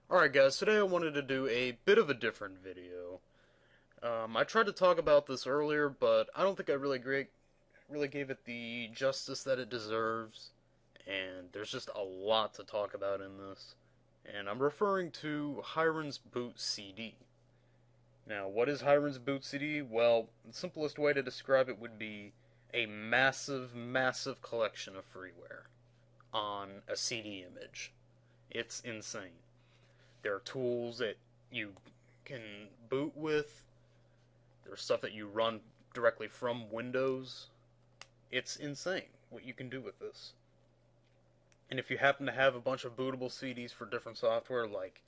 Alright guys, today I wanted to do a bit of a different video. I tried to talk about this earlier, but I don't think I really gave it the justice that it deserves, and there's just a lot to talk about in this. And I'm referring to Hirens Boot CD. Now, what is Hirens Boot CD? Well, the simplest way to describe it would be a massive collection of freeware on a CD image. It's insane. There are tools that you can boot with. There's stuff that you run directly from Windows. It's insane what you can do with this. And if you happen to have a bunch of bootable CDs for different software like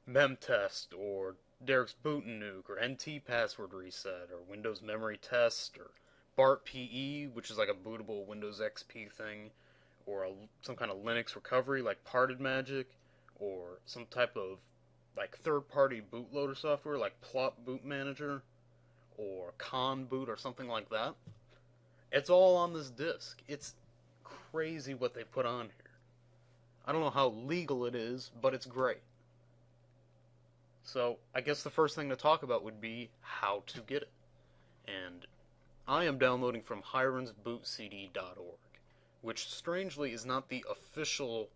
MemTest or Derek's Boot and Nuke or NT Password Reset or Windows Memory Test or BART PE, which is like a bootable Windows XP thing, or some kind of Linux recovery like Parted Magic, or some type of like third-party bootloader software like Plot Boot Manager or Con Boot or something like that. It's all on this disk. It's crazy what they put on here. I don't know how legal it is, but it's great. So I guess the first thing to talk about would be how to get it. And I am downloading from hirensbootcd.org, which strangely is not the official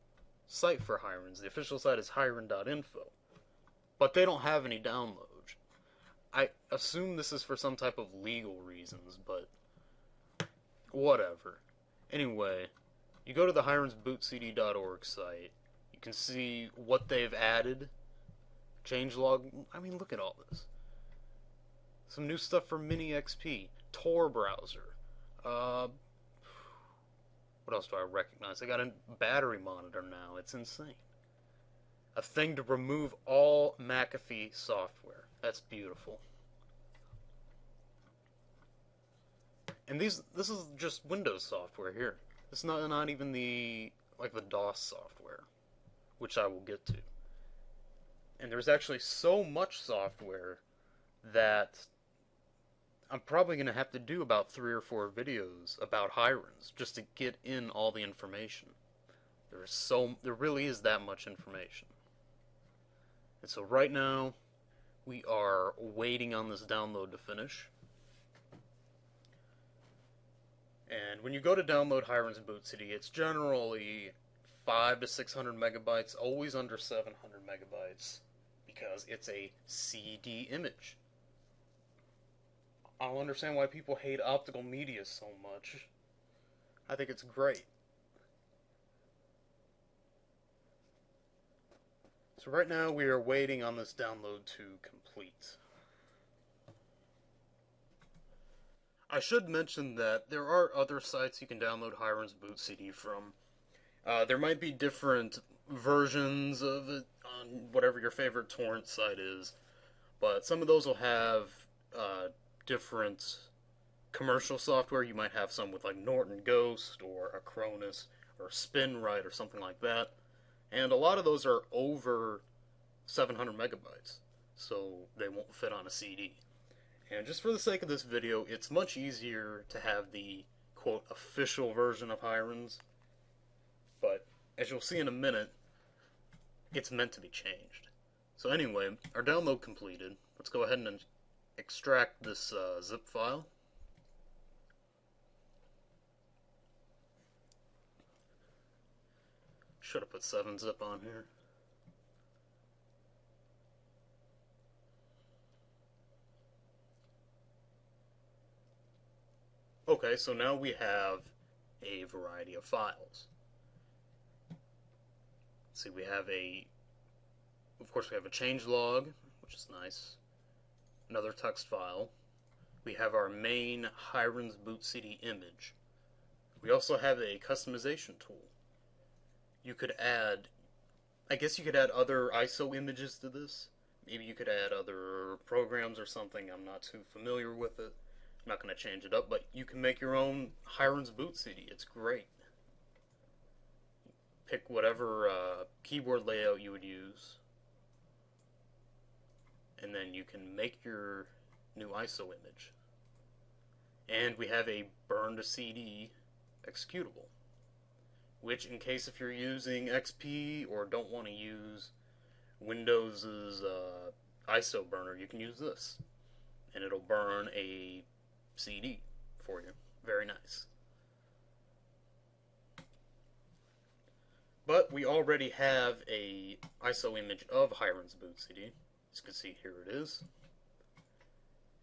site for Hirens. The official site is hiren.info. But they don't have any downloads. I assume this is for some type of legal reasons, but whatever. Anyway, you go to the hirensbootcd.org site. You can see what they've added. Changelog. I mean, look at all this. Some new stuff for Mini XP. Tor browser. What else do I recognize? I got a battery monitor now. It's insane. A thing to remove all McAfee software. That's beautiful. And this is just Windows software here. It's not even the DOS software, which I will get to. And there's actually so much software that I'm probably going to have to do about 3 or 4 videos about Hirens just to get in all the information. There really is that much information. And so right now, we are waiting on this download to finish. And when you go to download Hirens Boot CD, it's generally 500 to 600 megabytes, always under 700 megabytes, because it's a CD image. I don't understand why people hate optical media so much. I think it's great. So right now we are waiting on this download to complete. I should mention that there are other sites you can download Hirens Boot CD from. There might be different versions of it on whatever your favorite torrent site is, but some of those will have different commercial software. You might have some with like Norton Ghost or Acronis or SpinRite or something like that. And a lot of those are over 700 megabytes, so they won't fit on a CD. And just for the sake of this video, it's much easier to have the, quote, official version of Hirens. But, as you'll see in a minute, it's meant to be changed. So anyway, our download completed. Let's go ahead and extract this zip file. Should have put 7-zip on here. Okay, so now we have a variety of files. See, of course we have a changelog, which is nice. Another text file. We have our main Hirens Boot CD image. We also have a customization tool. You could add, I guess you could add other ISO images to this. Maybe you could add other programs or something. I'm not too familiar with it. I'm not going to change it up, but you can make your own Hirens Boot CD. It's great. Pick whatever keyboard layout you would use, and then you can make your new ISO image. And we have a burn to CD executable, which in case if you're using XP or don't want to use Windows's ISO burner, you can use this, and it'll burn a CD for you. Very nice. But we already have a ISO image of Hirens boot CD. As you can see, here it is.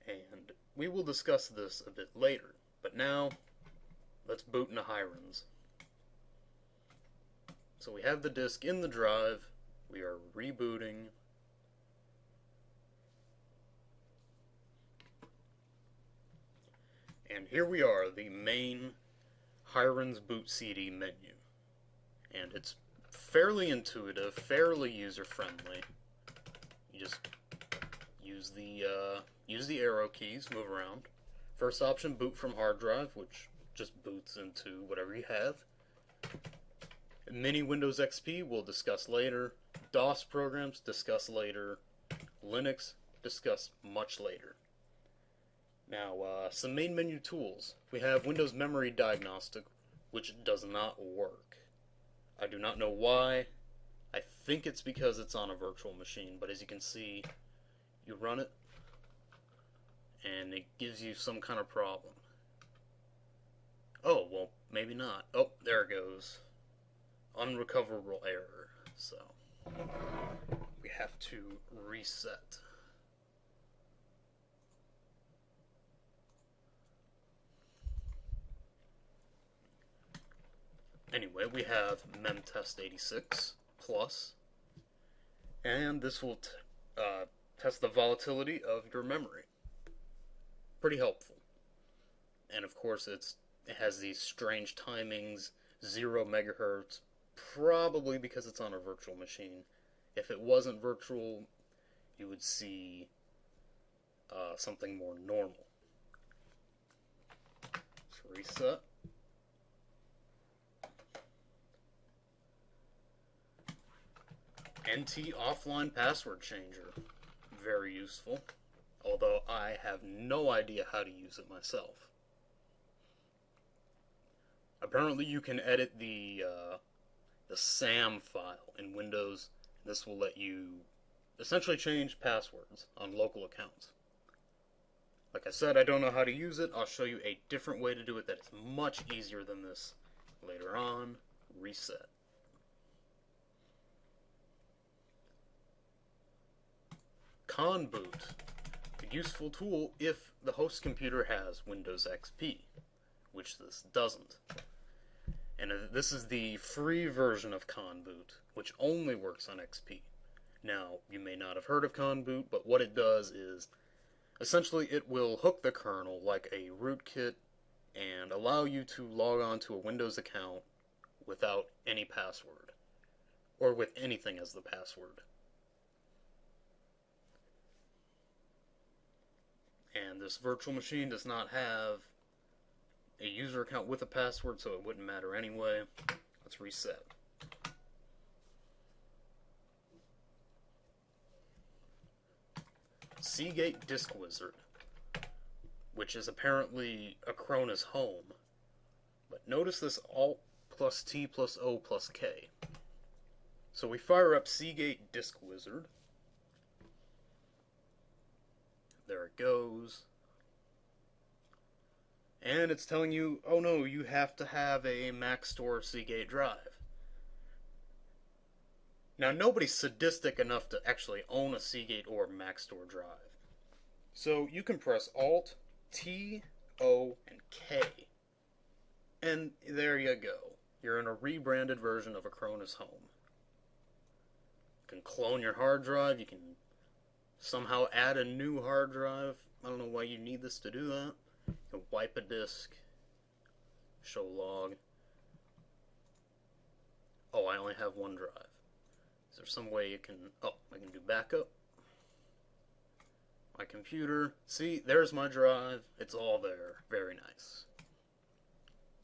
And we will discuss this a bit later. But now, let's boot into Hirens. So we have the disk in the drive. We are rebooting. And here we are, the main Hirens boot CD menu. And it's fairly intuitive, fairly user-friendly. You just use the arrow keys, move around. First option, boot from hard drive, which just boots into whatever you have. Mini Windows XP, we'll discuss later. DOS programs, discuss later. Linux, discuss much later. Now, some main menu tools. We have Windows Memory Diagnostic, which does not work. I do not know why. I think it's because it's on a virtual machine, but as you can see, you run it, and it gives you some kind of problem. Oh, well, maybe not. Oh, there it goes. Unrecoverable error. So, we have to reset. Anyway, we have memtest86 plus, and this will test the volatility of your memory. Pretty helpful. And of course, it has these strange timings, 0 megahertz, probably because it's on a virtual machine. If it wasn't virtual, you would see something more normal. Let's reset. NT offline password changer. Very useful. Although I have no idea how to use it myself. Apparently you can edit the SAM file in Windows. This will let you essentially change passwords on local accounts. Like I said, I don't know how to use it. I'll show you a different way to do it that is much easier than this later on. Reset. Conboot, a useful tool if the host computer has Windows XP, which this doesn't. And this is the free version of Conboot, which only works on XP. Now, you may not have heard of Conboot, but what it does is, essentially it will hook the kernel like a rootkit and allow you to log on to a Windows account without any password, or with anything as the password. And this virtual machine does not have a user account with a password, so it wouldn't matter anyway. Let's reset. Seagate Disk Wizard, which is apparently Acrona's home. But notice this Alt plus T plus O plus K. So we fire up Seagate Disk Wizard. There it goes. And it's telling you, oh no, you have to have a Maxtor Seagate drive. Now, nobody's sadistic enough to actually own a Seagate or Maxtor drive. So you can press Alt, T, O, and K. And there you go. You're in a rebranded version of Acrona's home. You can clone your hard drive, you can somehow add a new hard drive. I don't know why you need this to do that. You can wipe a disk, show log. Oh, I only have one drive. Is there some way you can... Oh, I can do backup. My computer. See, there's my drive. It's all there. Very nice.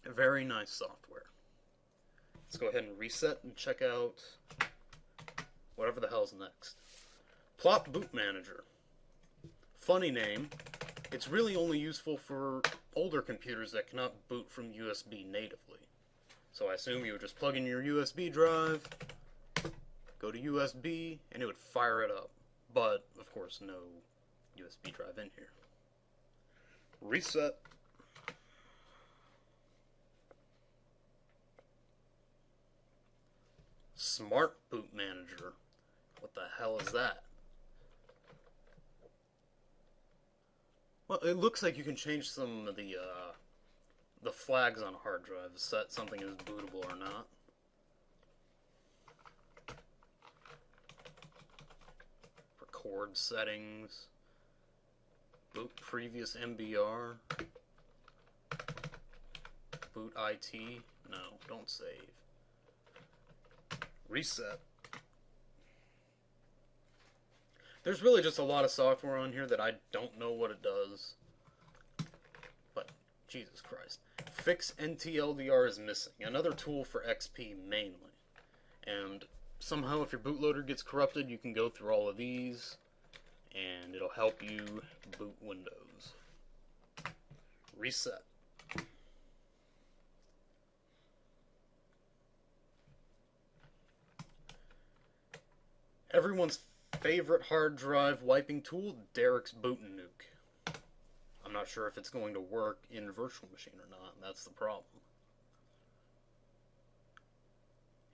Very nice software. Let's go ahead and reset and check out whatever the hell's next. Plop Boot Manager. Funny name. It's really only useful for older computers that cannot boot from USB natively. So I assume you would just plug in your USB drive, go to USB, and it would fire it up. But, of course, no USB drive in here. Reset. Smart Boot Manager. What the hell is that? Well, it looks like you can change some of the flags on a hard drive, set something as bootable or not. Record settings. Boot previous MBR. Boot IT. No, don't save. Reset. There's really just a lot of software on here that I don't know what it does. But, Jesus Christ. Fix NTLDR is missing. Another tool for XP mainly. And somehow if your bootloader gets corrupted, you can go through all of these and it'll help you boot Windows. Reset. Everyone's favorite hard drive wiping tool, Derek's Boot and Nuke. I'm not sure if it's going to work in a virtual machine or not, and that's the problem.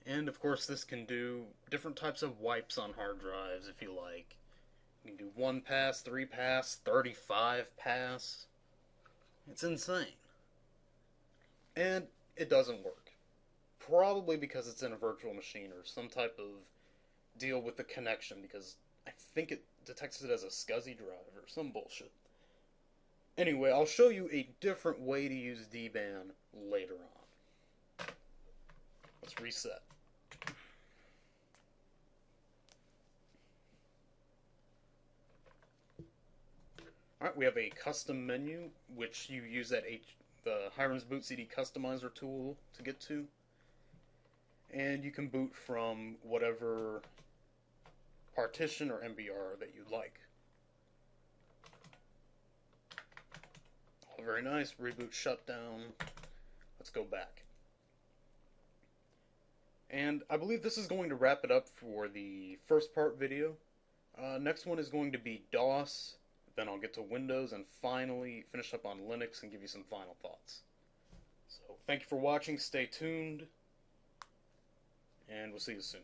And of course this can do different types of wipes on hard drives if you like. You can do 1 pass, 3 pass, 35 pass. It's insane. And it doesn't work. Probably because it's in a virtual machine or some type of deal with the connection, because I think it detects it as a SCSI drive or some bullshit. Anyway, I'll show you a different way to use DBAN later on. Let's reset. Alright, we have a custom menu, which you use the Hirens Boot CD Customizer tool to get to. And you can boot from whatever partition or MBR that you'd like. Oh, very nice. Reboot shutdown. Let's go back. And I believe this is going to wrap it up for the first part video. Next one is going to be DOS. Then I'll get to Windows and finally finish up on Linux and give you some final thoughts. So thank you for watching. Stay tuned. And we'll see you soon.